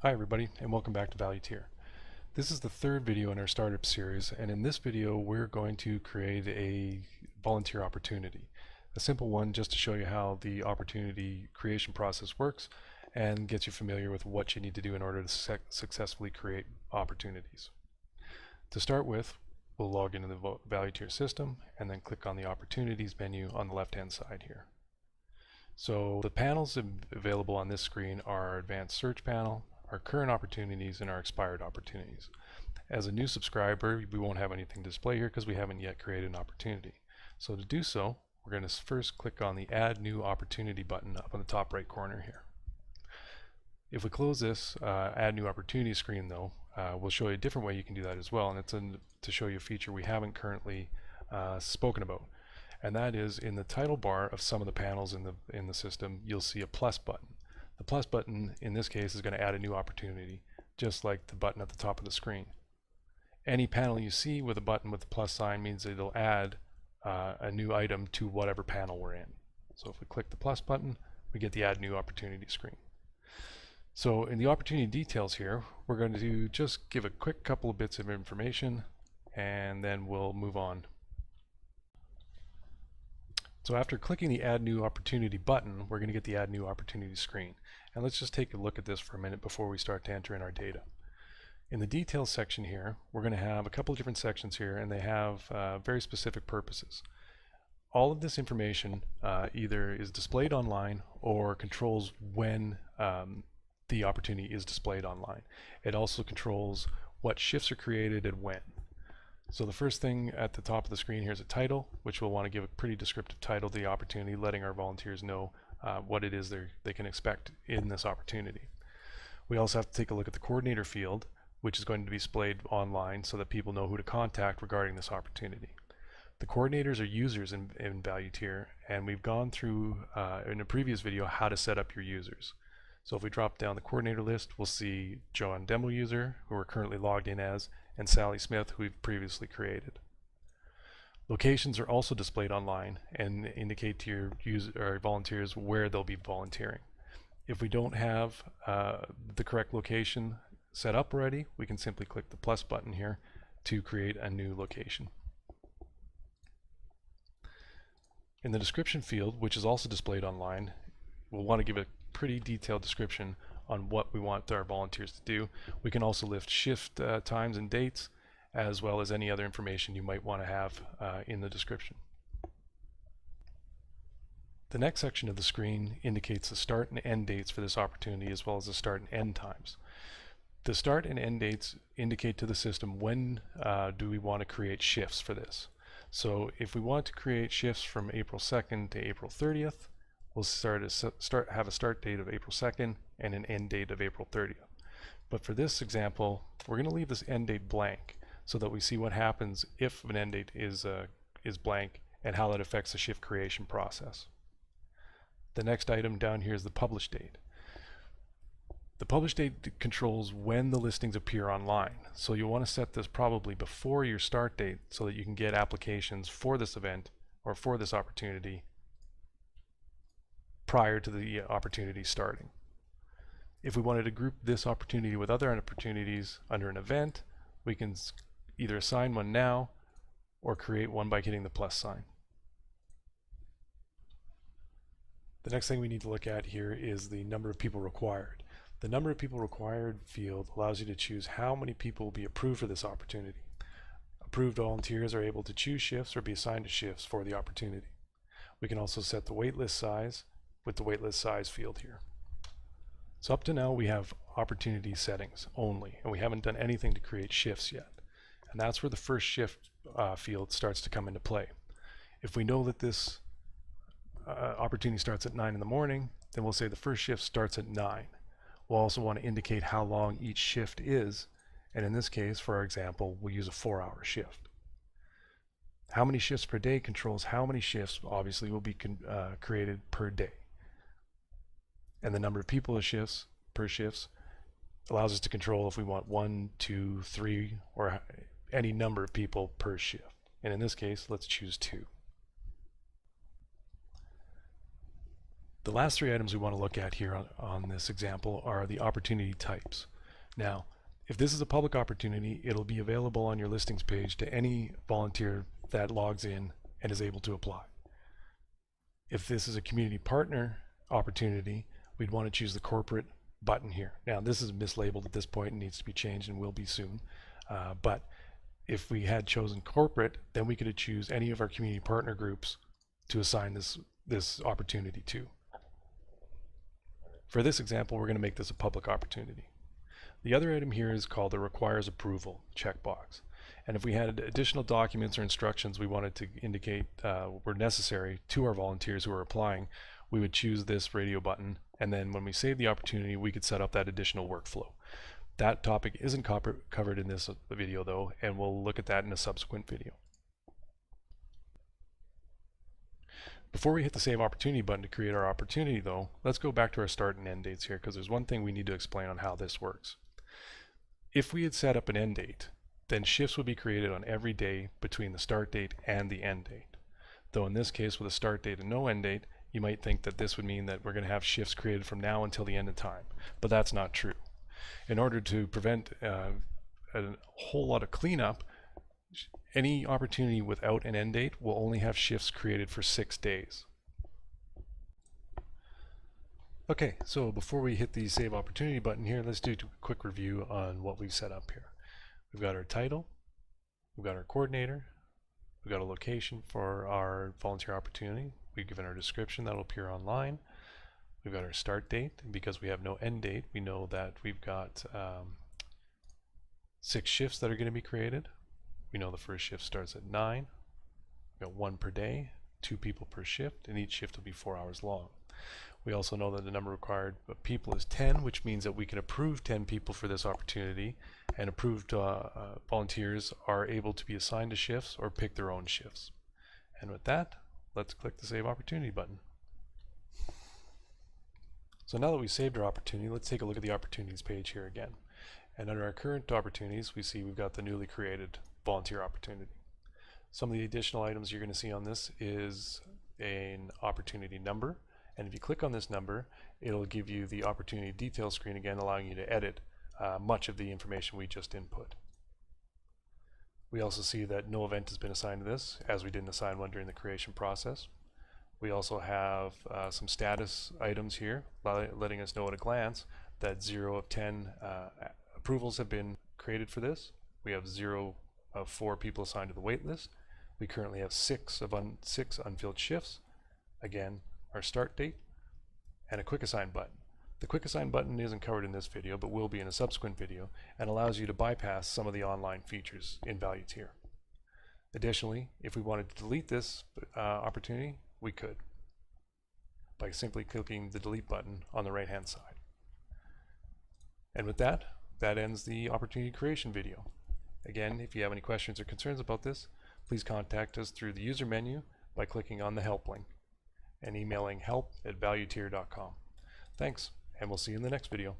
Hi everybody, and welcome back to Valuteer. This is the third video in our startup series, and in this video we're going to create a volunteer opportunity. A simple one just to show you how the opportunity creation process works and gets you familiar with what you need to do in order to successfully create opportunities. To start with, we'll log into the Valuteer system and then click on the Opportunities menu on the left-hand side here. So the panels available on this screen are our Advanced Search panel, our current opportunities, and our expired opportunities. As a new subscriber, we won't have anything to display here because we haven't yet created an opportunity. So to do so, we're going to first click on the Add New Opportunity button up on the top right corner here. If we close this Add New Opportunity screen though, we'll show you a different way you can do that as well, and it's to show you a feature we haven't currently spoken about. And that is in the title bar of some of the panels in the system, you'll see a plus button. The plus button in this case is going to add a new opportunity, just like the button at the top of the screen. Any panel you see with a button with the plus sign means it'll add a new item to whatever panel we're in. So if we click the plus button, we get the Add New Opportunity screen. So in the opportunity details here, we're going to just give a quick couple of bits of information and then we'll move on. So after clicking the Add New Opportunity button, we're going to get the Add New Opportunity screen. And let's just take a look at this for a minute before we start to enter in our data. In the details section here, we're going to have a couple of different sections here, and they have very specific purposes. All of this information either is displayed online or controls when the opportunity is displayed online. It also controls what shifts are created and when. So the first thing at the top of the screen here is a title, which we'll want to give a pretty descriptive title to the opportunity, letting our volunteers know what it is they can expect in this opportunity. We also have to take a look at the coordinator field, which is going to be displayed online so that people know who to contact regarding this opportunity. The coordinators are users in Valuteer, and we've gone through in a previous video how to set up your users. So if we drop down the coordinator list, we'll see John Demo User, who we're currently logged in as, and Sally Smith, who we've previously created. Locations are also displayed online and indicate to your volunteers where they'll be volunteering. If we don't have the correct location set up already, we can simply click the plus button here to create a new location. In the description field, which is also displayed online, we'll want to give a pretty detailed description on what we want our volunteers to do. We can also list shift times and dates, as well as any other information you might want to have in the description. The next section of the screen indicates the start and end dates for this opportunity, as well as the start and end times. The start and end dates indicate to the system when do we want to create shifts for this. So if we want to create shifts from April 2nd to April 30th, we'll have a start date of April 2nd and an end date of April 30th. But for this example, we're going to leave this end date blank so that we see what happens if an end date is blank and how that affects the shift creation process. The next item down here is the publish date. The publish date controls when the listings appear online. So you'll want to set this probably before your start date so that you can get applications for this event or for this opportunity prior to the opportunity starting. If we wanted to group this opportunity with other opportunities under an event, we can either assign one now or create one by hitting the plus sign. The next thing we need to look at here is the number of people required. The number of people required field allows you to choose how many people will be approved for this opportunity. Approved volunteers are able to choose shifts or be assigned to shifts for the opportunity. We can also set the waitlist size with the waitlist size field here. So up to now we have opportunity settings only, and we haven't done anything to create shifts yet. And that's where the first shift field starts to come into play. If we know that this opportunity starts at 9 in the morning, then we'll say the first shift starts at 9. We'll also want to indicate how long each shift is, and in this case, for our example, we'll use a 4-hour shift. How many shifts per day controls how many shifts obviously will be created per day. And the number of people per shifts allows us to control if we want 1, 2, 3, or any number of people per shift. And in this case, let's choose 2. The last three items we want to look at here on this example are the opportunity types. Now, if this is a public opportunity, it'll be available on your listings page to any volunteer that logs in and is able to apply. If this is a community partner opportunity, we'd want to choose the corporate button here. Now, this is mislabeled at this point and needs to be changed and will be soon. But if we had chosen corporate, then we could choose any of our community partner groups to assign this opportunity to. For this example, we're going to make this a public opportunity. The other item here is called the requires approval checkbox. And if we had additional documents or instructions we wanted to indicate were necessary to our volunteers who are applying, we would choose this radio button, and then when we save the opportunity, we could set up that additional workflow. That topic isn't covered in this video though, and we'll look at that in a subsequent video. Before we hit the Save Opportunity button to create our opportunity though, let's go back to our start and end dates here, because there's one thing we need to explain on how this works. If we had set up an end date, then shifts would be created on every day between the start date and the end date. Though in this case, with a start date and no end date, you might think that this would mean that we're going to have shifts created from now until the end of time, but that's not true. In order to prevent a whole lot of cleanup, any opportunity without an end date will only have shifts created for 6 days. Okay, so before we hit the Save Opportunity button here, let's do a quick review on what we've set up here. We've got our title, we've got our coordinator, we've got a location for our volunteer opportunity, we've given our description that'll appear online, we've got our start date, and because we have no end date, we know that we've got 6 shifts that are going to be created. We know the first shift starts at 9, we've got 1 per day, 2 people per shift, and each shift will be 4 hours long. We also know that the number required of people is 10, which means that we can approve 10 people for this opportunity, and approved volunteers are able to be assigned to shifts or pick their own shifts. And with that, let's click the Save Opportunity button. So now that we've saved our opportunity, let's take a look at the opportunities page here again. And under our current opportunities, we see we've got the newly created volunteer opportunity. Some of the additional items you're going to see on this is an opportunity number. And if you click on this number, it'll give you the opportunity detail screen again, allowing you to edit much of the information we just input. We also see that no event has been assigned to this, as we didn't assign one during the creation process. We also have some status items here, letting us know at a glance that 0 of 10 approvals have been created for this. We have 0 of 4 people assigned to the wait list. We currently have 6 unfilled shifts. Again, our start date, and a quick assign button. The quick assign button isn't covered in this video, but will be in a subsequent video, and allows you to bypass some of the online features in Valuteer. Additionally, if we wanted to delete this opportunity, we could by simply clicking the delete button on the right hand side. And with that, that ends the opportunity creation video. Again, if you have any questions or concerns about this, please contact us through the user menu by clicking on the help link and emailing help@valuteer.com. Thanks, and we'll see you in the next video.